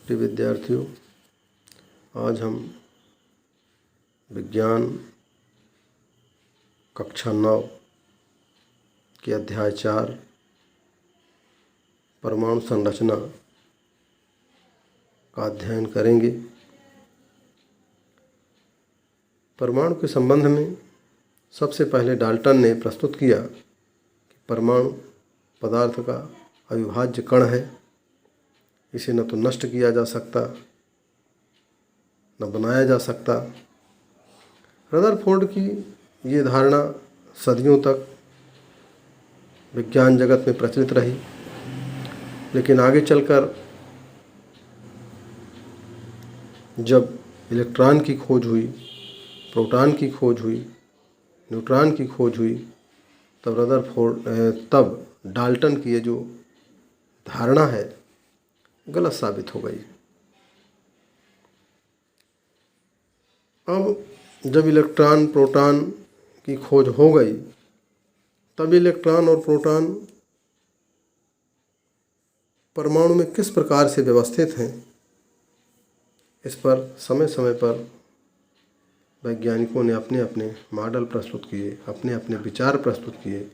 प्रिय विद्यार्थियों, आज हम विज्ञान कक्षा 9 के अध्याय 4 परमाणु संरचना का अध्ययन करेंगे। परमाणु के संबंध में सबसे पहले डाल्टन ने प्रस्तुत किया कि परमाणु पदार्थ का अविभाज्य कण है। इसे न तो नष्ट किया जा सकता न बनाया जा सकता। रदरफोर्ड की ये धारणा सदियों तक विज्ञान जगत में प्रचलित रही, लेकिन आगे चलकर जब इलेक्ट्रॉन की खोज हुई, प्रोटॉन की खोज हुई, न्यूट्रॉन की खोज हुई, तब डाल्टन की ये जो धारणा है गलत साबित हो गई। अब जब इलेक्ट्रॉन प्रोटॉन की खोज हो गई, तब इलेक्ट्रॉन और प्रोटॉन परमाणु में किस प्रकार से व्यवस्थित हैं, इस पर समय समय पर वैज्ञानिकों ने अपने अपने मॉडल प्रस्तुत किए, अपने अपने विचार प्रस्तुत किए।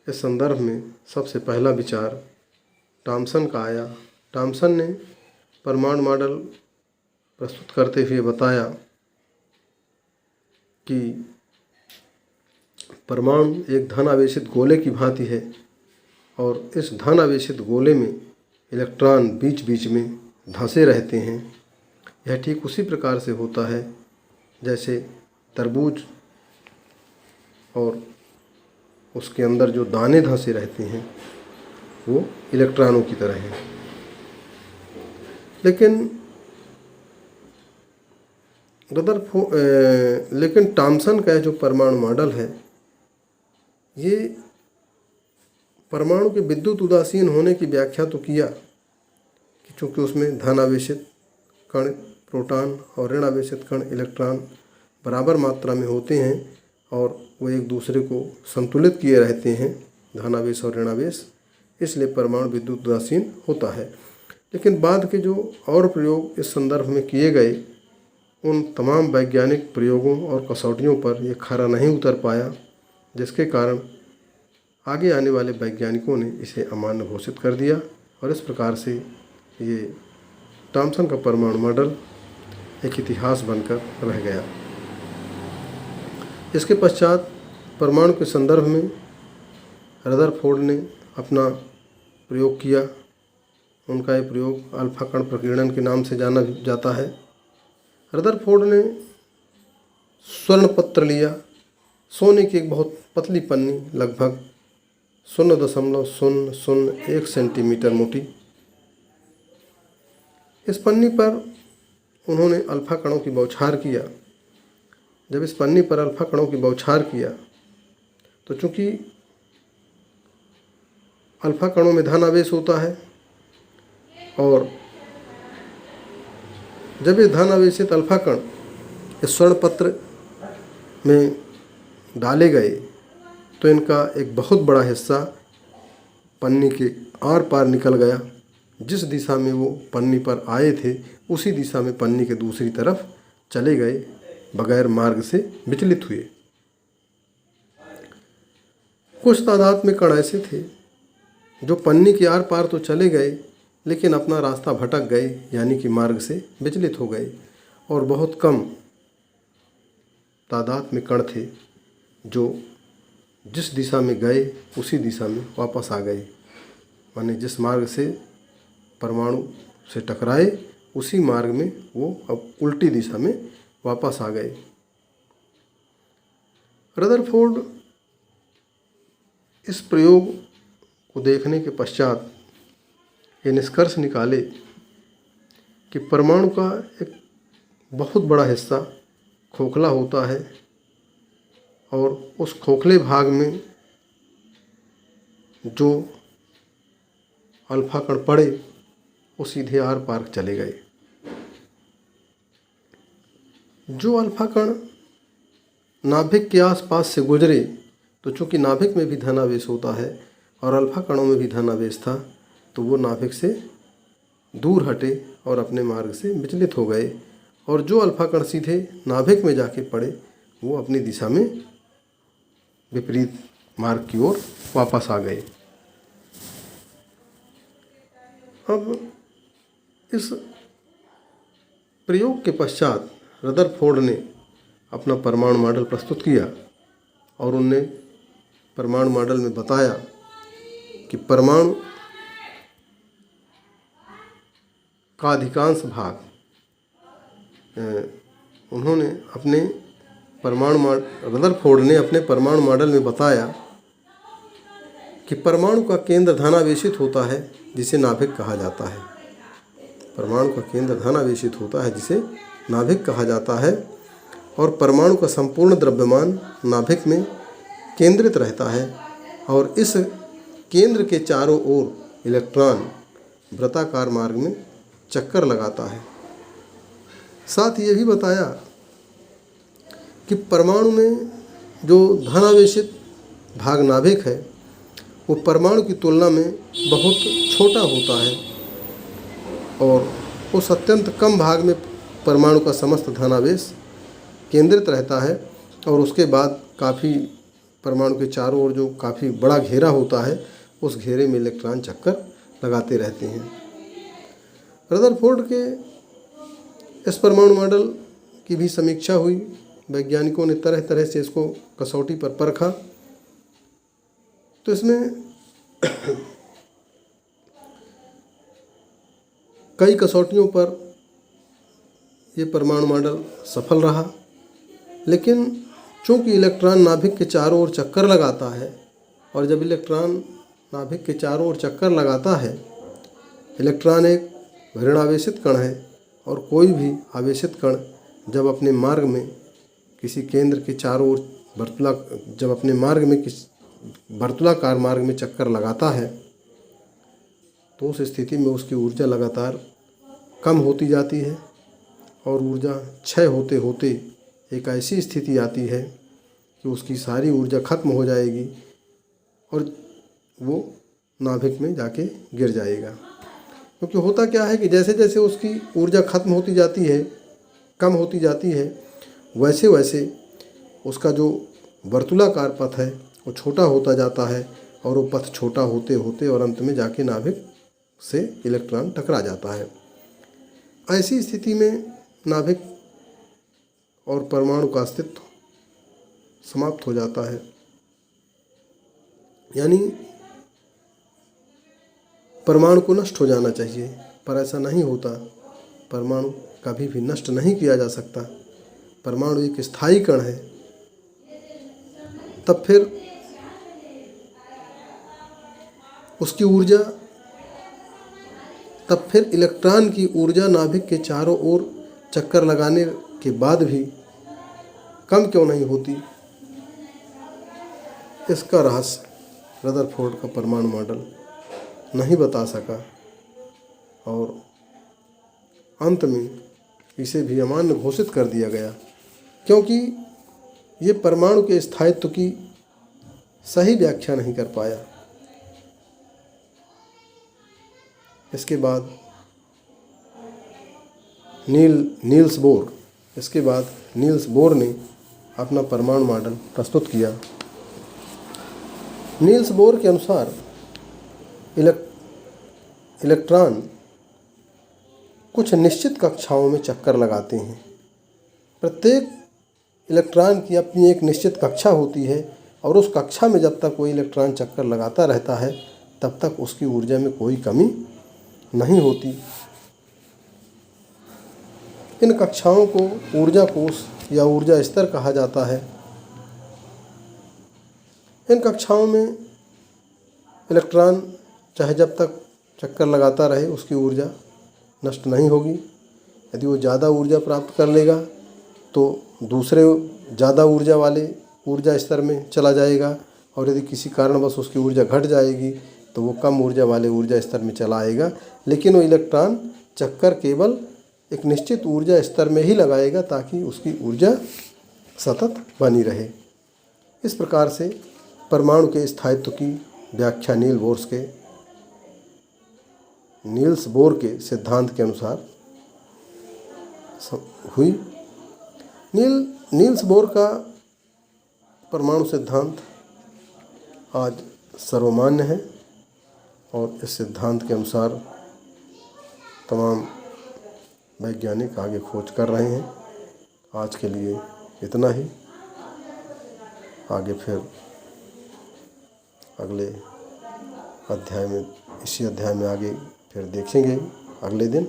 इस संदर्भ में सबसे पहला विचार थॉमसन का आया। थॉमसन ने परमाणु मॉडल प्रस्तुत करते हुए बताया कि परमाणु एक धन आवेशित गोले की भांति है और इस धन आवेशित गोले में इलेक्ट्रॉन बीच बीच में धंसे रहते हैं। यह ठीक उसी प्रकार से होता है जैसे तरबूज और उसके अंदर जो दाने धंसे रहते हैं वो इलेक्ट्रॉनों की तरह हैं। लेकिन थॉमसन का जो परमाणु मॉडल है, ये परमाणु के विद्युत उदासीन होने की व्याख्या तो किया कि चूँकि उसमें धन आवेशित कण प्रोटॉन और ऋण आवेशित कण इलेक्ट्रॉन बराबर मात्रा में होते हैं और वो एक दूसरे को संतुलित किए रहते हैं, धनावेश और ऋणावेश, इसलिए परमाणु विद्युत उदासीन होता है। लेकिन बाद के जो और प्रयोग इस संदर्भ में किए गए, उन तमाम वैज्ञानिक प्रयोगों और कसौटियों पर यह खरा नहीं उतर पाया, जिसके कारण आगे आने वाले वैज्ञानिकों ने इसे अमान्य घोषित कर दिया और इस प्रकार से ये थॉमसन का परमाणु मॉडल एक इतिहास बनकर रह गया। इसके पश्चात परमाणु के संदर्भ में रदरफोर्ड ने अपना प्रयोग किया। उनका ये प्रयोग अल्फा कण प्रकीर्णन के नाम से जाना जाता है। रदरफोर्ड ने स्वर्ण पत्र लिया, सोने की एक बहुत पतली पन्नी, लगभग 0.001 सेंटीमीटर मोटी। इस पन्नी पर उन्होंने अल्फा कणों की बौछार किया। जब इस पन्नी पर अल्फा कणों की बौछार किया तो चूंकि अल्फा कणों में धन आवेश होता है और जब ये धन आवेशित अल्फा कण इस स्वर्ण पत्र में डाले गए तो इनका एक बहुत बड़ा हिस्सा पन्नी के आर पार निकल गया। जिस दिशा में वो पन्नी पर आए थे उसी दिशा में पन्नी के दूसरी तरफ चले गए, बगैर मार्ग से विचलित हुए। कुछ तादाद में कण ऐसे थे जो पन्नी के आर पार तो चले गए, लेकिन अपना रास्ता भटक गए, यानी कि मार्ग से विचलित हो गए। और बहुत कम तादाद में कण थे जो जिस दिशा में गए उसी दिशा में वापस आ गए, माने जिस मार्ग से परमाणु से टकराए उसी मार्ग में वो अब उल्टी दिशा में वापस आ गए। रदरफोर्ड इस प्रयोग को देखने के पश्चात ये निष्कर्ष निकाले कि परमाणु का एक बहुत बड़ा हिस्सा खोखला होता है और उस खोखले भाग में जो अल्फा कण पड़े वो सीधे आर पार चले गए। जो अल्फा कण नाभिक के आसपास से गुजरे तो चूंकि नाभिक में भी धनावेश होता है और अल्फा कणों में भी धनावेश था, तो वो नाभिक से दूर हटे और अपने मार्ग से विचलित हो गए, और जो अल्फा कण सीधे नाभिक में जाके पड़े वो अपनी दिशा में विपरीत मार्ग की ओर वापस आ गए। अब इस प्रयोग के पश्चात रदरफोर्ड ने अपना परमाणु मॉडल प्रस्तुत किया और उनने परमाणु मॉडल में बताया कि परमाणु का अधिकांश भाग उन्होंने अपने रदरफोर्ड ने अपने परमाणु मॉडल में बताया कि परमाणु का केंद्र धनावेशित होता है जिसे नाभिक कहा जाता है। परमाणु का केंद्र धनावेशित होता है जिसे नाभिक कहा जाता है, और परमाणु का संपूर्ण द्रव्यमान नाभिक में केंद्रित रहता है, और इस केंद्र के चारों ओर इलेक्ट्रॉन वृत्ताकार मार्ग में चक्कर लगाता है। साथ ही ये भी बताया कि परमाणु में जो धनावेशित भाग नाभिक है वो परमाणु की तुलना में बहुत छोटा होता है, और उस अत्यंत कम भाग में परमाणु का समस्त धनावेश केंद्रित रहता है, और उसके बाद काफ़ी परमाणु के चारों ओर जो काफ़ी बड़ा घेरा होता है उस घेरे में इलेक्ट्रॉन चक्कर लगाते रहते हैं। रदरफोर्ड के इस परमाणु मॉडल की भी समीक्षा हुई। वैज्ञानिकों ने तरह तरह से इसको कसौटी पर परखा, तो इसमें कई कसौटियों पर ये परमाणु मॉडल सफल रहा, लेकिन चूंकि इलेक्ट्रॉन नाभिक के चारों ओर चक्कर लगाता है, और जब इलेक्ट्रॉन नाभिक के चारों ओर चक्कर लगाता है, इलेक्ट्रॉन एक ऋणावेशित कण है, और कोई भी आवेशित कण जब अपने मार्ग में किसी केंद्र के चारों ओर वर्तुलाकार मार्ग में चक्कर लगाता है, तो उस स्थिति में उसकी ऊर्जा लगातार कम होती जाती है, और ऊर्जा क्षय होते होते एक ऐसी स्थिति आती है कि उसकी सारी ऊर्जा खत्म हो जाएगी और वो नाभिक में जाके गिर जाएगा। क्योंकि होता क्या है कि जैसे जैसे उसकी ऊर्जा खत्म होती जाती है, कम होती जाती है, वैसे वैसे उसका जो वर्तुलाकार पथ है वो छोटा होता जाता है, और वो पथ छोटा होते होते और अंत में जाके नाभिक से इलेक्ट्रॉन टकरा जाता है। ऐसी स्थिति में नाभिक और परमाणु का अस्तित्व समाप्त हो जाता है। यानी परमाणु को नष्ट हो जाना चाहिए, पर ऐसा नहीं होता। परमाणु कभी भी नष्ट नहीं किया जा सकता। परमाणु एक स्थायी कण है। तब फिर उसकी ऊर्जा, तब फिर इलेक्ट्रॉन की ऊर्जा नाभिक के चारों ओर चक्कर लगाने के बाद भी कम क्यों नहीं होती? इसका रहस्य रदरफोर्ड का परमाणु मॉडल नहीं बता सका, और अंत में इसे भी अमान्य घोषित कर दिया गया, क्योंकि ये परमाणु के स्थायित्व की सही व्याख्या नहीं कर पाया। इसके बाद नील्स बोर ने अपना परमाणु मॉडल प्रस्तुत किया। नील्स बोर के अनुसार इलेक्ट्रॉन कुछ निश्चित कक्षाओं में चक्कर लगाते हैं। प्रत्येक इलेक्ट्रॉन की अपनी एक निश्चित कक्षा होती है, और उस कक्षा में जब तक कोई इलेक्ट्रॉन चक्कर लगाता रहता है तब तक उसकी ऊर्जा में कोई कमी नहीं होती। इन कक्षाओं को ऊर्जा कोष या ऊर्जा स्तर कहा जाता है। इन कक्षाओं में इलेक्ट्रॉन चाहे जब तक चक्कर लगाता रहे उसकी ऊर्जा नष्ट नहीं होगी। यदि वो ज़्यादा ऊर्जा प्राप्त कर लेगा तो दूसरे ज़्यादा ऊर्जा वाले ऊर्जा स्तर में चला जाएगा, और यदि किसी कारणवश उसकी ऊर्जा घट जाएगी तो वो कम ऊर्जा वाले ऊर्जा स्तर में चला आएगा। लेकिन वो इलेक्ट्रॉन चक्कर केवल एक निश्चित ऊर्जा स्तर में ही लगाएगा ताकि उसकी ऊर्जा सतत बनी रहे। इस प्रकार से परमाणु के स्थायित्व की व्याख्या नील्स बोर के नील्स बोर के सिद्धांत के अनुसार हुई। नील्स बोर का परमाणु सिद्धांत आज सर्वमान्य है और इस सिद्धांत के अनुसार तमाम वैज्ञानिक आगे खोज कर रहे हैं। आज के लिए इतना ही। आगे फिर अगले अध्याय में, इसी अध्याय में आगे फिर देखेंगे अगले दिन।